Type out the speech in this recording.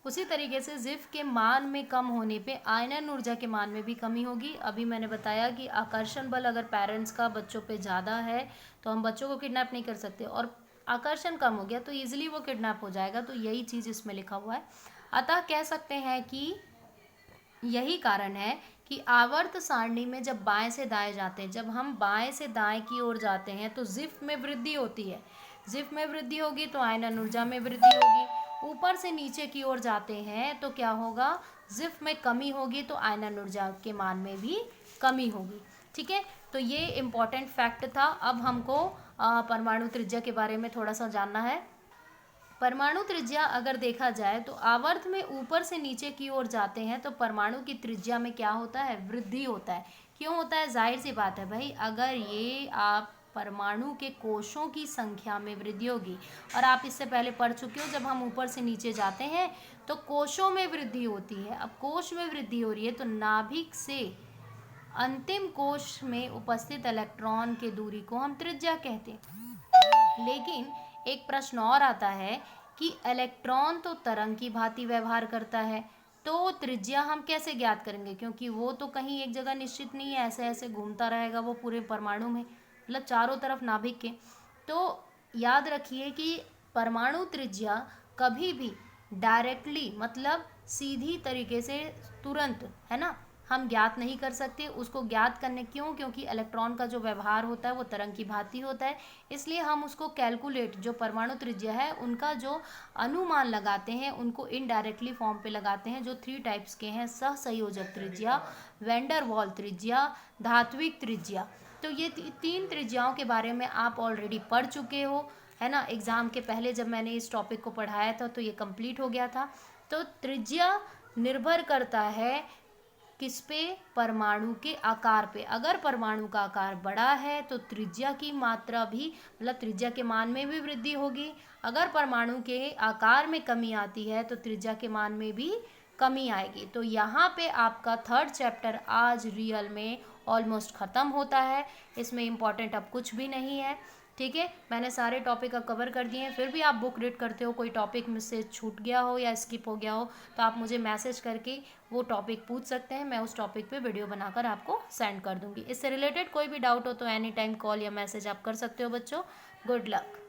उसी तरीके से जिफ के मान में कम होने पे आयनन ऊर्जा के मान में भी कमी होगी। अभी मैंने बताया कि आकर्षण बल अगर पेरेंट्स का बच्चों पे ज़्यादा है तो हम बच्चों को किडनैप नहीं कर सकते, और आकर्षण कम हो गया तो ईजिली वो किडनैप हो जाएगा। तो यही चीज़ इसमें लिखा हुआ है। अतः कह सकते हैं कि यही कारण है कि आवर्त सारणी में जब बाएं से दाएं जाते हैं, जब हम बाएं से दाएं की ओर जाते हैं तो जिफ में वृद्धि होती है। जिफ में वृद्धि होगी तो आयनन ऊर्जा में वृद्धि होगी। ऊपर से नीचे की ओर जाते हैं तो क्या होगा, जिफ में कमी होगी तो आयनन ऊर्जा के मान में भी कमी होगी। ठीक है, तो ये इम्पॉर्टेंट फैक्ट था। अब हमको परमाणु त्रिज्या के बारे में थोड़ा सा जानना है। परमाणु त्रिज्या अगर देखा जाए तो आवर्त में ऊपर से नीचे की ओर जाते हैं तो परमाणु की त्रिज्या में क्या होता है, वृद्धि होता है। क्यों होता है, जाहिर सी बात है भाई, अगर ये आप परमाणु के कोषों की संख्या में वृद्धि होगी, और आप इससे पहले पढ़ चुके हो जब हम ऊपर से नीचे जाते हैं तो कोषों में वृद्धि होती है। अब कोष में वृद्धि हो रही है तो नाभिक से अंतिम कोष में उपस्थित इलेक्ट्रॉन के दूरी को हम त्रिज्या कहते हैं। लेकिन एक प्रश्न और आता है कि इलेक्ट्रॉन तो तरंग की भांति व्यवहार करता है, तो त्रिज्या हम कैसे ज्ञात करेंगे, क्योंकि वो तो कहीं एक जगह निश्चित नहीं है, ऐसे ऐसे घूमता रहेगा वो पूरे परमाणु में, मतलब चारों तरफ नाभिक के। तो याद रखिए कि परमाणु त्रिज्या कभी भी डायरेक्टली, मतलब सीधी तरीके से, तुरंत, है ना, हम ज्ञात नहीं कर सकते। उसको ज्ञात करने क्यों, क्योंकि इलेक्ट्रॉन का जो व्यवहार होता है वो तरंग की भांति होता है, इसलिए हम उसको कैलकुलेट, जो परमाणु त्रिज्या है उनका जो अनुमान लगाते हैं उनको इनडायरेक्टली फॉर्म पे लगाते हैं, जो 3 टाइप्स के हैं, सहसंयोजक त्रिज्या, वैंडर वाल त्रिज्या, धात्विक त्रिज्या। तो ये 3 त्रिज्याओं के बारे में आप ऑलरेडी पढ़ चुके हो, है ना। एग्जाम के पहले जब मैंने इस टॉपिक को पढ़ाया था तो ये कंप्लीट हो गया था। तो त्रिज्या निर्भर करता है किस पे, परमाणु के आकार पे। अगर परमाणु का आकार बड़ा है तो त्रिज्या की मात्रा भी, मतलब त्रिज्या के मान में भी वृद्धि होगी। अगर परमाणु के आकार में कमी आती है तो त्रिज्या के मान में भी कमी आएगी। तो यहाँ पे आपका 3rd चैप्टर आज रियल में ऑलमोस्ट ख़त्म होता है। इसमें इम्पॉर्टेंट अब कुछ भी नहीं है। ठीक है, मैंने सारे टॉपिक अब कवर कर दिए हैं। फिर भी आप बुक रीड करते हो, कोई टॉपिक मुझसे छूट गया हो या स्किप हो गया हो तो आप मुझे मैसेज करके वो टॉपिक पूछ सकते हैं। मैं उस टॉपिक पे वीडियो बनाकर आपको सेंड कर दूंगी। इससे रिलेटेड कोई भी डाउट हो तो एनी टाइम कॉल या मैसेज आप कर सकते हो बच्चों। Good luck.